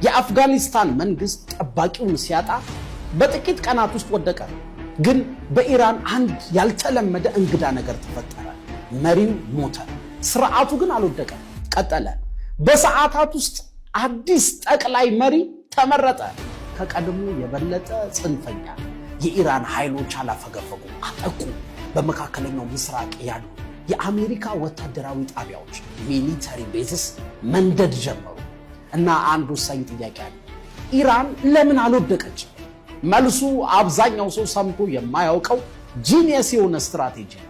የአፍጋኒስታን መንግስት ጠባቂውን ሲያጣ በጥቂት ቀናት ውስጥ ወደቀ። ግን በኢራን አንድ ያልተለመደ እንግዳ ነገር ተፈጠረ። መሪው ሞተ። ስርዓቱ ግን አልወደቀም፣ ቀጠለ። በሰዓታት ውስጥ አዲስ ጠቅላይ መሪ ተመረጠ። ከቀድሞ የበለጠ ጽንፈኛ። የኢራን ኃይሎች አላፈገፈጉ፣ አጠቁ። በመካከለኛው ምስራቅ ያሉ የአሜሪካ ወታደራዊ ጣቢያዎች ሚሊተሪ ቤዝስ መንደድ ጀመሩ። እና አንድ ወሳኝ ጥያቄ አለ። ኢራን ለምን አልወደቀች? መልሱ አብዛኛው ሰው ሰምቶ የማያውቀው ጂኒየስ የሆነ ስትራቴጂ ነው።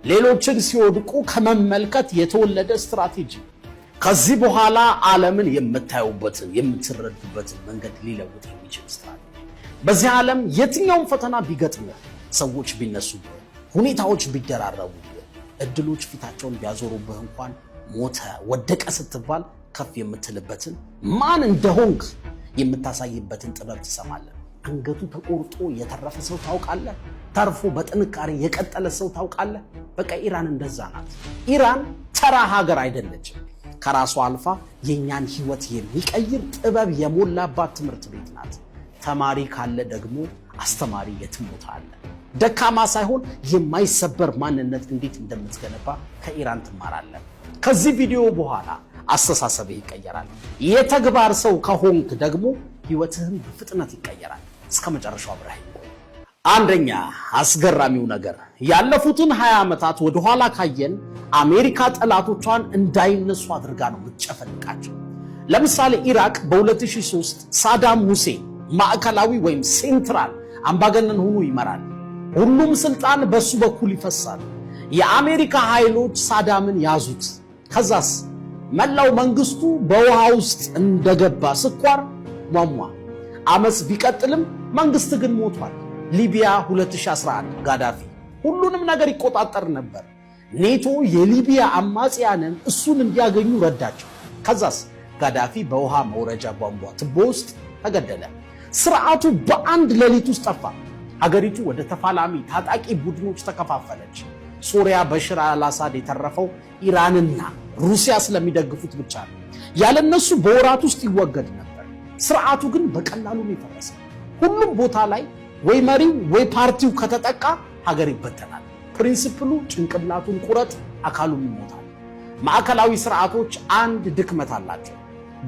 ሌሎችን ሲወድቁ ከመመልከት የተወለደ ስትራቴጂ። ከዚህ በኋላ ዓለምን የምታዩበትን የምትረዱበትን መንገድ ሊለውጥ የሚችል ስትራቴጂ። በዚህ ዓለም የትኛውም ፈተና ቢገጥምህ፣ ሰዎች ቢነሱብህ፣ ሁኔታዎች ቢደራረቡብህ፣ እድሎች ፊታቸውን ቢያዞሩብህ እንኳን ሞተ ወደቀ ስትባል ከፍ የምትልበትን ማን እንደሆንክ የምታሳይበትን ጥበብ ትሰማለህ። አንገቱ ተቆርጦ የተረፈ ሰው ታውቃለህ? ተርፎ በጥንካሬ የቀጠለ ሰው ታውቃለህ? በቃ ኢራን እንደዛ ናት። ኢራን ተራ ሀገር አይደለችም። ከራሷ አልፋ የኛን ህይወት የሚቀይር ጥበብ የሞላባት ትምህርት ቤት ናት። ተማሪ ካለ ደግሞ አስተማሪ የትም ቦታ አለ። ደካማ ሳይሆን የማይሰበር ማንነት እንዴት እንደምትገነባ ከኢራን ትማራለህ። ከዚህ ቪዲዮ በኋላ አስተሳሰብህ ይቀየራል። የተግባር ሰው ከሆንክ ደግሞ ህይወትህን በፍጥነት ይቀየራል። እስከ መጨረሻው አብረኸኝ ቆይ። አንደኛ አስገራሚው ነገር ያለፉትን 20 ዓመታት ወደ ኋላ ካየን አሜሪካ ጠላቶቿን እንዳይነሱ አድርጋ ነው የምትጨፈልቃቸው። ለምሳሌ ኢራቅ በ2003 ሳዳም ሁሴን ማዕከላዊ ወይም ሴንትራል አምባገነን ሆኖ ይመራል። ሁሉም ስልጣን በሱ በኩል ይፈሳል። የአሜሪካ ኃይሎች ሳዳምን ያዙት። ከዛስ መላው መንግስቱ በውሃ ውስጥ እንደገባ ስኳር ሟሟ። አመጽ ቢቀጥልም መንግስት ግን ሞቷል። ሊቢያ 2011 ጋዳፊ ሁሉንም ነገር ይቆጣጠር ነበር። ኔቶ የሊቢያ አማጽያንን እሱን እንዲያገኙ ረዳቸው። ከዛስ ጋዳፊ በውሃ መውረጃ ቧንቧ ትቦ ውስጥ ተገደለ። ስርዓቱ በአንድ ሌሊት ውስጥ ጠፋ። ሀገሪቱ ወደ ተፋላሚ ታጣቂ ቡድኖች ተከፋፈለች። ሶሪያ በሽር አልአሳድ የተረፈው ኢራንና ሩሲያ ስለሚደግፉት ብቻ ነው። ያለነሱ በወራት ውስጥ ይወገድ ነበር። ስርዓቱ ግን በቀላሉ ነው የፈረሰው። ሁሉም ቦታ ላይ ወይ መሪው ወይ ፓርቲው ከተጠቃ ሀገር ይበተናል። ፕሪንሲፕሉ ጭንቅላቱን ቁረጥ አካሉን ይሞታል። ማዕከላዊ ስርዓቶች አንድ ድክመት አላቸው።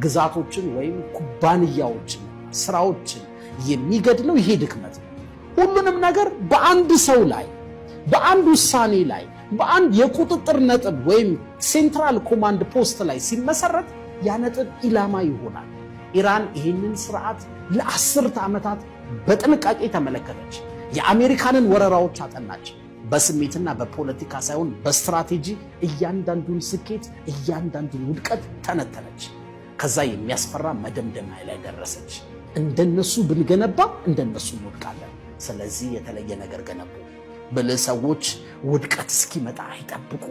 ግዛቶችን ወይም ኩባንያዎችን፣ ስራዎችን የሚገድለው ይሄ ድክመት ነው። ሁሉንም ነገር በአንድ ሰው ላይ፣ በአንድ ውሳኔ ላይ፣ በአንድ የቁጥጥር ነጥብ ወይም ሴንትራል ኮማንድ ፖስት ላይ ሲመሰረት ያ ነጥብ ኢላማ ይሆናል። ኢራን ይህንን ስርዓት ለ10 ዓመታት በጥንቃቄ ተመለከተች። የአሜሪካንን ወረራዎች አጠናች። በስሜትና በፖለቲካ ሳይሆን በስትራቴጂ እያንዳንዱን ስኬት፣ እያንዳንዱን ውድቀት ተነተነች። ከዛ የሚያስፈራ መደምደሚያ ላይ ደረሰች። እንደነሱ ብንገነባ እንደነሱ እንወድቃለን። ስለዚህ የተለየ ነገር ገነቡ። ብልህ ሰዎች ውድቀት እስኪመጣ አይጠብቁ።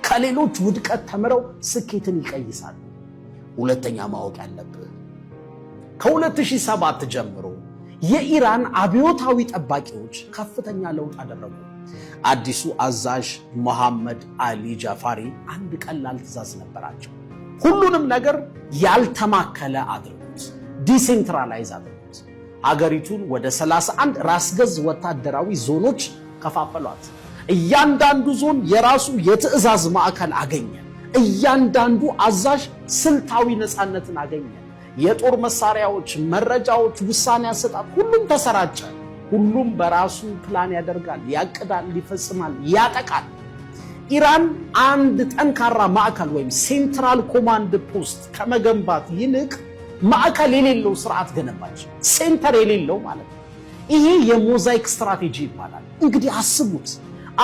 ከሌሎች ውድቀት ተምረው ስኬትን ይቀይሳሉ። ሁለተኛ ማወቅ ያለብህ ከ2007 ጀምሮ የኢራን አብዮታዊ ጠባቂዎች ከፍተኛ ለውጥ አደረጉ። አዲሱ አዛዥ መሐመድ አሊ ጃፋሪ አንድ ቀላል ትዕዛዝ ነበራቸው። ሁሉንም ነገር ያልተማከለ አድርጉት፣ ዲሴንትራላይዝ አድርጉት። ሀገሪቱን ወደ 31 ራስ ገዝ ወታደራዊ ዞኖች ከፋፈሏት። እያንዳንዱ ዞን የራሱ የትዕዛዝ ማዕከል አገኘ። እያንዳንዱ አዛዥ ስልታዊ ነፃነትን አገኘ። የጦር መሳሪያዎች፣ መረጃዎች፣ ውሳኔ አሰጣጥ ሁሉም ተሰራጨ። ሁሉም በራሱ ፕላን ያደርጋል፣ ያቅዳል፣ ይፈጽማል፣ ያጠቃል። ኢራን አንድ ጠንካራ ማዕከል ወይም ሴንትራል ኮማንድ ፖስት ከመገንባት ይልቅ ማዕከል የሌለው ስርዓት ገነባች። ሴንተር የሌለው ማለት ነው። ይሄ የሞዛይክ ስትራቴጂ ይባላል። እንግዲህ አስቡት፣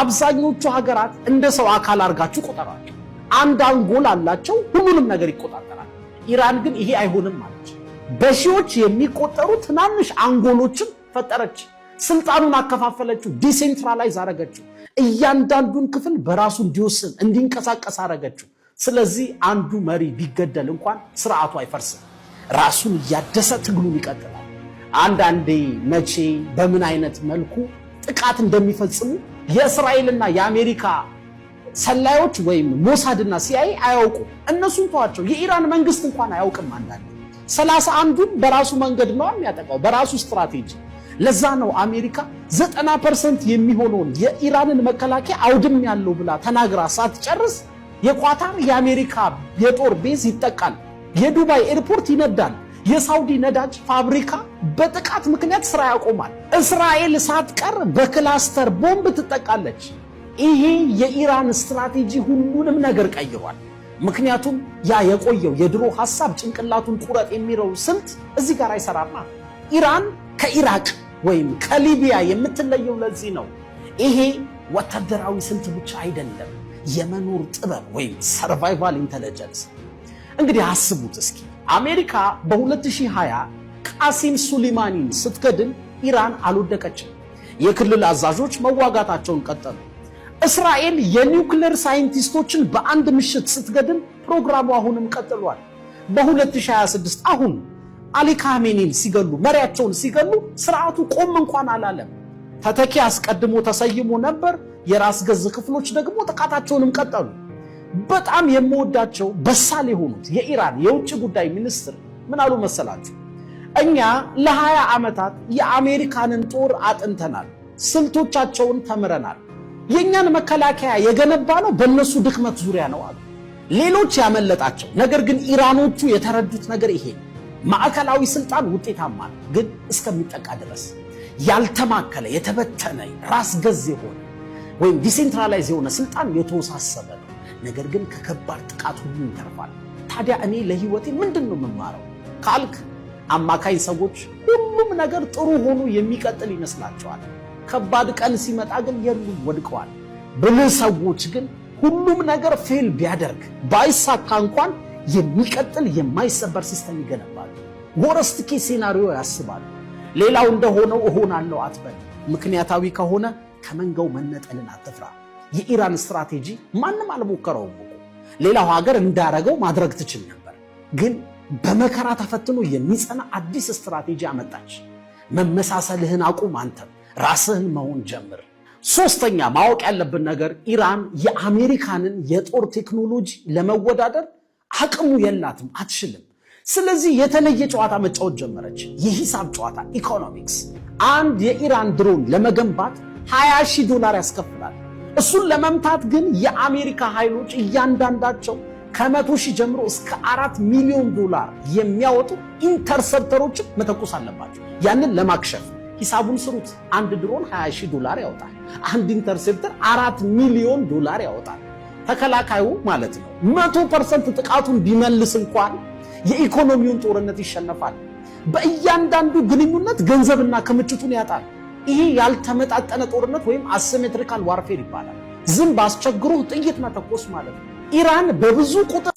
አብዛኞቹ ሀገራት እንደ ሰው አካል አድርጋችሁ ቆጠሯቸው። አንድ አንጎል አላቸው፣ ሁሉንም ነገር ይቆጣጠራል። ኢራን ግን ይሄ አይሆንም አለች። በሺዎች የሚቆጠሩ ትናንሽ አንጎሎችን ፈጠረች። ስልጣኑን አከፋፈለችው፣ ዲሴንትራላይዝ አረገችው። እያንዳንዱን ክፍል በራሱ እንዲወስን እንዲንቀሳቀስ አረገችው። ስለዚህ አንዱ መሪ ቢገደል እንኳን ስርዓቱ አይፈርስም። ራሱን እያደሰ ትግሉን ይቀጥላል። አንዳንዴ መቼ በምን አይነት መልኩ ጥቃት እንደሚፈጽሙ የእስራኤልና የአሜሪካ ሰላዮች ወይም ሞሳድና ሲአይኤ አያውቁም። እነሱን ተዋቸው፣ የኢራን መንግስት እንኳን አያውቅም አንዳንዴ። 31ዱን በራሱ መንገድ ነው የሚያጠቃው፣ በራሱ ስትራቴጂ። ለዛ ነው አሜሪካ 90% የሚሆነውን የኢራንን መከላከያ አውድም ያለው ብላ ተናግራ ሳትጨርስ የኳታር የአሜሪካ የጦር ቤዝ ይጠቃል፣ የዱባይ ኤርፖርት ይነዳል፣ የሳውዲ ነዳጅ ፋብሪካ በጥቃት ምክንያት ስራ ያቆማል፣ እስራኤል ሳትቀር በክላስተር ቦምብ ትጠቃለች። ይሄ የኢራን ስትራቴጂ ሁሉንም ነገር ቀይሯል። ምክንያቱም ያ የቆየው የድሮ ሐሳብ ጭንቅላቱን ቁረጥ የሚለው ስልት እዚህ ጋር አይሰራማ። ኢራን ከኢራቅ ወይም ከሊቢያ የምትለየው ለዚህ ነው። ይሄ ወታደራዊ ስልት ብቻ አይደለም፣ የመኖር ጥበብ ወይም ሰርቫይቫል ኢንተለጀንስ። እንግዲህ አስቡት እስኪ አሜሪካ በ2020 ቃሲም ሱሌማኒን ስትገድል ኢራን አልወደቀችም። የክልል አዛዦች መዋጋታቸውን ቀጠሉ። እስራኤል የኒውክሌር ሳይንቲስቶችን በአንድ ምሽት ስትገድል ፕሮግራሙ አሁንም ቀጥሏል። በ2026 አሁን አሊ ካሜኒን ሲገሉ፣ መሪያቸውን ሲገሉ ስርዓቱ ቆም እንኳን አላለም። ተተኪ አስቀድሞ ተሰይሞ ነበር። የራስ ገዝ ክፍሎች ደግሞ ጥቃታቸውንም ቀጠሉ። በጣም የምወዳቸው በሳል የሆኑት የኢራን የውጭ ጉዳይ ሚኒስትር ምን አሉ መሰላችሁ? እኛ ለ20 ዓመታት የአሜሪካንን ጦር አጥንተናል፣ ስልቶቻቸውን ተምረናል። የኛን መከላከያ የገነባ ነው በእነሱ ድክመት ዙሪያ ነው አሉ። ሌሎች ያመለጣቸው ነገር ግን ኢራኖቹ የተረዱት ነገር ይሄ ማዕከላዊ ስልጣን ውጤታማ ነው፣ ግን እስከሚጠቃ ድረስ ያልተማከለ የተበተነ ራስ ገዝ የሆነ ወይም ዲሴንትራላይዝ የሆነ ስልጣን የተወሳሰበ ነው፣ ነገር ግን ከከባድ ጥቃት ሁሉ ይተርፋል። ታዲያ እኔ ለህይወቴ ምንድነው የምማረው ካልክ፣ አማካይ ሰዎች ሁሉም ነገር ጥሩ ሆኖ የሚቀጥል ይመስላቸዋል። ከባድ ቀን ሲመጣ ግን የሉም፣ ወድቀዋል። ብልህ ሰዎች ግን ሁሉም ነገር ፌል ቢያደርግ ባይሳካ እንኳን የሚቀጥል የማይሰበር ሲስተም ይገነባሉ። ወረስት ኬስ ሴናሪዮ ያስባሉ። ሌላው እንደሆነው እሆናለሁ አትበል። ምክንያታዊ ከሆነ ከመንጋው መነጠልን አትፍራ። የኢራን ስትራቴጂ ማንም አልሞከረውም እኮ። ሌላው ሀገር እንዳረገው ማድረግ ትችል ነበር፣ ግን በመከራ ተፈትኖ የሚጸና አዲስ ስትራቴጂ አመጣች። መመሳሰልህን አቁም፣ አንተም ራስህን መሆን ጀምር። ሶስተኛ ማወቅ ያለብን ነገር ኢራን የአሜሪካንን የጦር ቴክኖሎጂ ለመወዳደር አቅሙ የላትም፣ አትችልም። ስለዚህ የተለየ ጨዋታ መጫወት ጀመረች፣ የሂሳብ ጨዋታ ኢኮኖሚክስ። አንድ የኢራን ድሮን ለመገንባት $20,000 ያስከፍላል። እሱን ለመምታት ግን የአሜሪካ ኃይሎች እያንዳንዳቸው ከ100,000 ጀምሮ እስከ $4 ሚሊዮን የሚያወጡ ኢንተርሰፕተሮችን መተኮስ አለባቸው። ያንን ለማክሸፍ ሂሳቡን ስሩት። አንድ ድሮን $20,000 ያወጣል። አንድ ኢንተርሴፕተር $4 ሚሊዮን ያወጣል። ተከላካዩ ማለት ነው 100% ጥቃቱን ቢመልስ እንኳን የኢኮኖሚውን ጦርነት ይሸነፋል። በእያንዳንዱ ግንኙነት ገንዘብና ክምችቱን ያጣል። ይሄ ያልተመጣጠነ ጦርነት ወይም አሲሜትሪካል ዋርፌር ይባላል። ዝም ባስቸግሮ ጥይት መተኮስ ማለት ነው። ኢራን በብዙ ቁጥር